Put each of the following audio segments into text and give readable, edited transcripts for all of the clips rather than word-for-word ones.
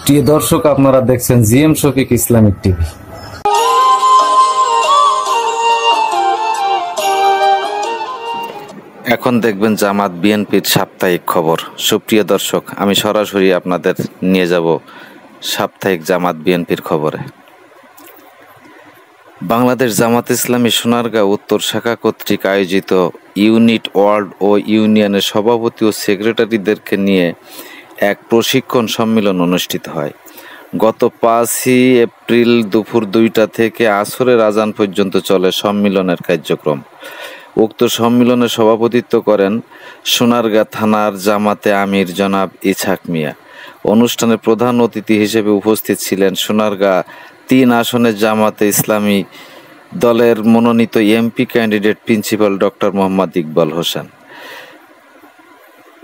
প্রিয় দর্শক, আপনারা দেখছেন জিএম শফিক ইসলামিক টিভি। এখন দেখবেন জামাত বিএনপির সাপ্তাহিক খবর। সুপ্রিয় দর্শক, আমি সরাসরি আপনাদের নিয়ে যাব সাপ্তাহিক জামাত বিএনপির খবরে। বাংলাদেশ জামাত ইসলামী সোনারগাঁও উত্তর শাখা কর্তৃক আয়োজিত ইউনিট ওয়ার্ল্ড ও ইউনিয়নের সভাপতি ও সেক্রেটারিদেরকে নিয়ে এক প্রশিক্ষণ সম্মেলন অনুষ্ঠিত হয়। গত 5 এপ্রিল দুপুর 2টা থেকে আসরের আজান পর্যন্ত চলে সম্মেলনের কার্যক্রম। উক্ত সম্মেলনে সভাপতিত্ব করেন সোনারগাঁ থানার জামাতে আমির জনাব ইছাক মিয়া। অনুষ্ঠানে প্রধান অতিথি হিসেবে উপস্থিত ছিলেন সোনারগাঁ 3 আসনের জামাতে ইসলামী দলের মনোনীত MP candidate principal doctor Mohammad Iqbal Hossain.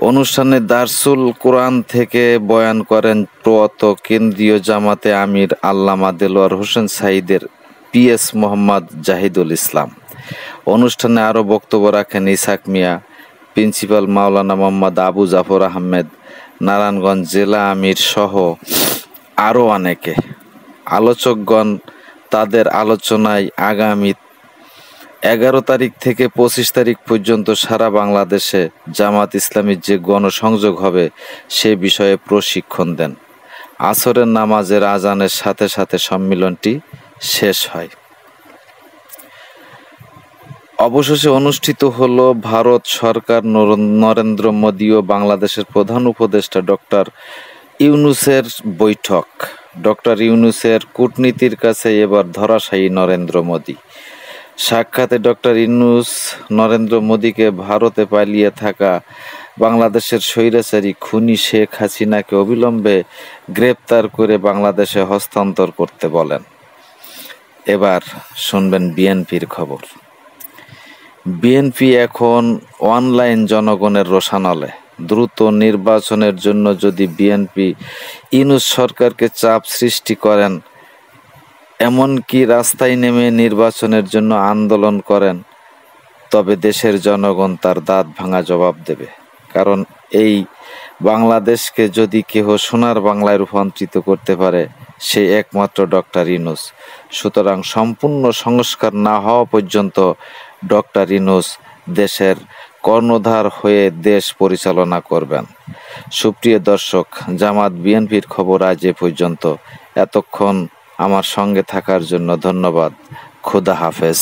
অনুষ্ঠানে দারসুল কোরআন থেকে বয়ান করেন প্রয়াত কেন্দ্রীয় জামাতে আমির আল্লামা দেলোয়ার হোসেন সাঈদের পিএস মোহাম্মদ জাহিদুল ইসলাম। অনুষ্ঠানে আরও বক্তব্য রাখেন ইছাক মিয়া, প্রিন্সিপাল মাওলানা মোহাম্মদ আবু জাফর আহমেদ, নারায়ণগঞ্জ জেলা আমির সহ আরও অনেকে। আলোচকগণ তাদের আলোচনায় আগামী 11 তারিখ থেকে 25 তারিখ পর্যন্ত সারা বাংলাদেশে জামাত ইসলামীর যে গণসংযোগ হবে সে বিষয়ে প্রশিক্ষণ দেন। আসরের নামাজের আজানের সাথে সাথে সম্মেলনটি শেষ হয়। অবশেষে অনুষ্ঠিত হলো ভারত সরকার নরেন্দ্র মোদী ও বাংলাদেশের প্রধান উপদেষ্টা ডক্টর ইউনূসের বৈঠক। ডক্টর ইউনূসের কূটনীতির কাছে এবার ধরাশায়ী নরেন্দ্র মোদী। সাক্ষাতে ডক্টর ইউনূস নরেন্দ্র মোদীকে ভারতে পালিয়ে থাকা বাংলাদেশের স্বৈরাচারী খুনি শেখ হাসিনাকে অবিলম্বে গ্রেপ্তার করে বাংলাদেশে হস্তান্তর করতে বলেন। এবার শুনবেন বিএনপির খবর। বিএনপি এখন অনলাইন জনগণের রোষানলে। দ্রুত নির্বাচনের জন্য যদি বিএনপি ইউনূস সরকারকে চাপ সৃষ্টি করেন, এমনকি রাস্তায় নেমে নির্বাচনের জন্য আন্দোলন করেন, তবে দেশের জনগণ তার দাঁত ভাঙা জবাব দেবে। কারণ এই বাংলাদেশকে যদি কেহ সোনার বাংলায় রূপান্তরিত করতে পারে সে একমাত্র ডক্টর ইউনূস। সুতরাং সম্পূর্ণ সংস্কার না হওয়া পর্যন্ত ডক্টর ইউনূস দেশের কর্ণধার হয়ে দেশ পরিচালনা করবেন। সুপ্রিয় দর্শক, জামাত বিএনপির খবর আজ এ পর্যন্ত। এতক্ষণ আমার সঙ্গে থাকার জন্য ধন্যবাদ। খোদা হাফেজ।